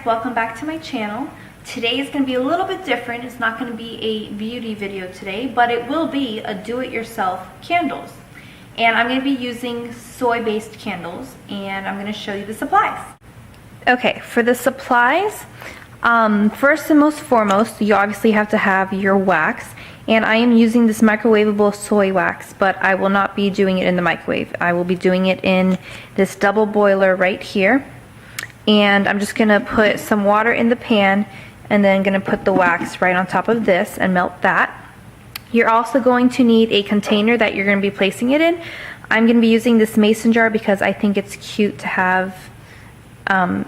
welcome back to my channel. Today is going to be a little bit different. It's not going to be a beauty video today, but it will be a do-it-yourself candles. And I'm going to be using soy-based candles, and I'm going to show you the supplies. Okay, for the supplies, first and most foremost, you obviously have to have your wax. And I am using this microwavable soy wax, but I will not be doing it in the microwave. I will be doing it in this double boiler right here. And I'm just gonna put some water in the pan and then gonna put the wax right on top of this and melt that. You're also going to need a container that you're gonna be placing it in. I'm gonna be using this mason jar because I think it's cute to have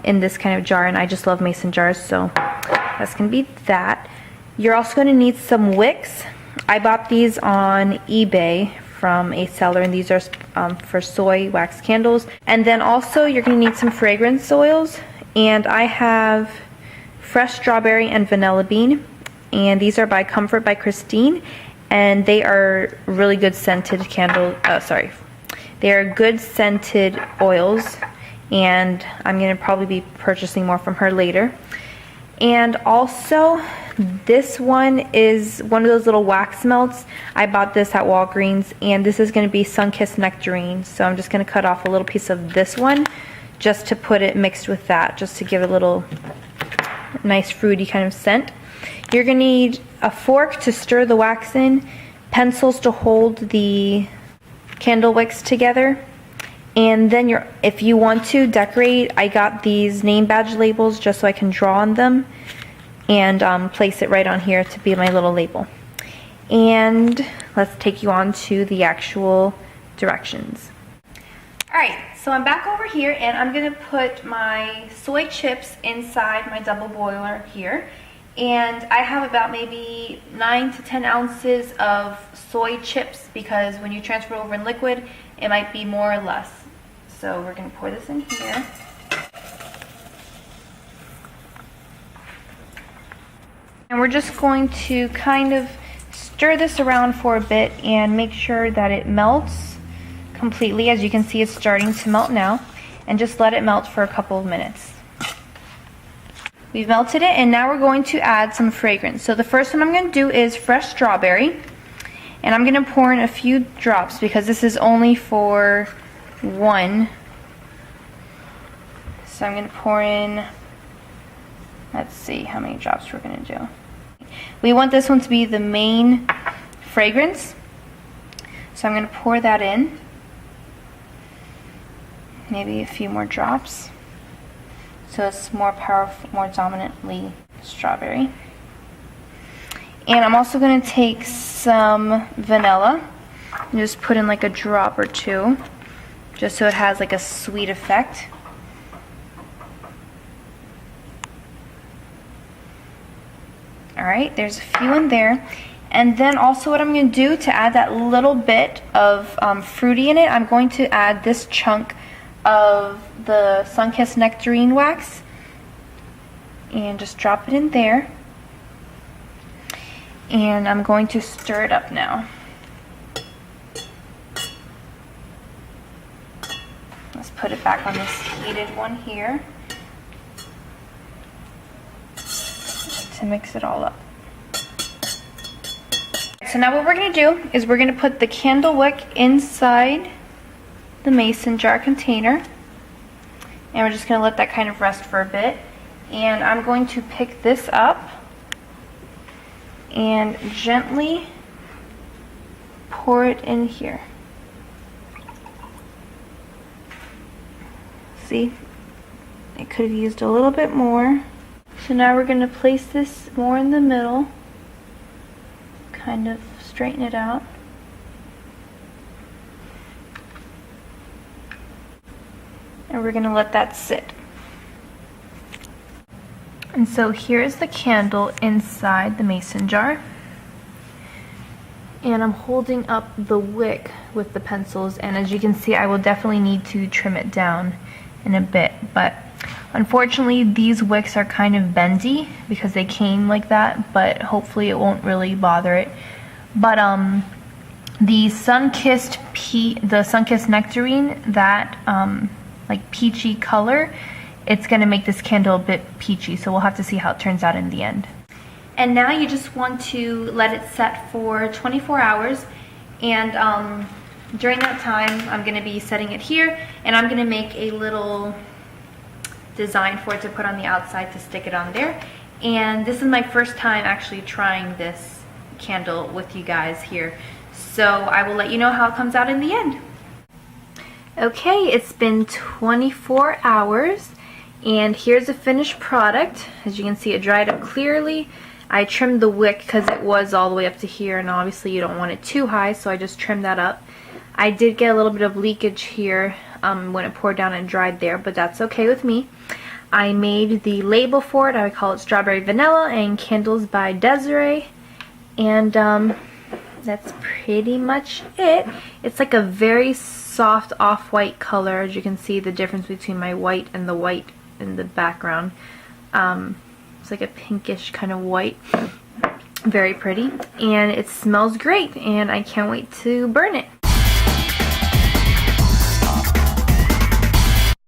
in this kind of jar, and I just love mason jars, so that's gonna be that. You're also gonna need some wicks. I bought these on eBay from a seller, and these are for soy wax candles. And then also you're going to need some fragrance oils, and I have fresh strawberry and vanilla bean, and these are by Comfort by Christine, and they are really good scented they are good scented oils, and I'm going to probably be purchasing more from her later. And also, this one is one of those little wax melts. I bought this at Walgreens, and this is going to be Sun-Kissed Nectarine. So I'm just going to cut off a little piece of this one just to put it mixed with that, just to give it a little nice fruity kind of scent. You're going to need a fork to stir the wax in, pencils to hold the candle wicks together, and then if you want to decorate, I got these name badge labels just so I can draw on them and place it right on here to be my little label. And let's take you on to the actual directions. Alright, so I'm back over here, and I'm going to put my soy chips inside my double boiler here. And I have about maybe 9 to 10 ounces of soy chips, because when you transfer over in liquid, it might be more or less. So we're going to pour this in here. And we're just going to kind of stir this around for a bit and make sure that it melts completely. As you can see, it's starting to melt now. And just let it melt for a couple of minutes. We've melted it, and now we're going to add some fragrance. So the first one I'm going to do is fresh strawberry. And I'm going to pour in a few drops because this is only for one. So I'm going to pour in, let's see how many drops we're going to do. We want this one to be the main fragrance. So I'm going to pour that in. Maybe a few more drops. So it's more powerful, more dominantly strawberry. And I'm also going to take some vanilla and just put in like a drop or two, just so it has like a sweet effect. Alright, there's a few in there. And then also what I'm going to do to add that little bit of fruity in it, I'm going to add this chunk of the Sun-Kissed Nectarine wax. And just drop it in there. And I'm going to stir it up now. Let's put it back on this heated one here to mix it all up. So now what we're going to do is we're going to put the candle wick inside the mason jar container, and we're just going to let that kind of rest for a bit. And I'm going to pick this up and gently pour it in here. See, I could have used a little bit more. So now we're going to place this more in the middle, kind of straighten it out. And we're going to let that sit. And so here is the candle inside the mason jar. And I'm holding up the wick with the pencils, and as you can see, I will definitely need to trim it down in a bit, but unfortunately these wicks are kind of bendy because they came like that, but hopefully it won't really bother it. But the Sun-Kissed Nectarine, that like peachy color, it's going to make this candle a bit peachy, so we'll have to see how it turns out in the end. And now you just want to let it set for 24 hours, and during that time I'm going to be setting it here, and I'm going to make a little design for it to put on the outside to stick it on there. And this is my first time actually trying this candle with you guys here, so I will let you know how it comes out in the end. Okay, it's been 24 hours and here's the finished product. As you can see, it dried up clearly. I trimmed the wick because it was all the way up to here, and obviously you don't want it too high, so I just trimmed that up. I did get a little bit of leakage here when it poured down and dried there, but that's okay with me. I made the label for it. I would call it Strawberry Vanilla and Candles by Desiree. And that's pretty much it. It's like a very soft off-white color. As you can see the difference between my white and the white in the background. It's like a pinkish kind of white. Very pretty. And it smells great, and I can't wait to burn it.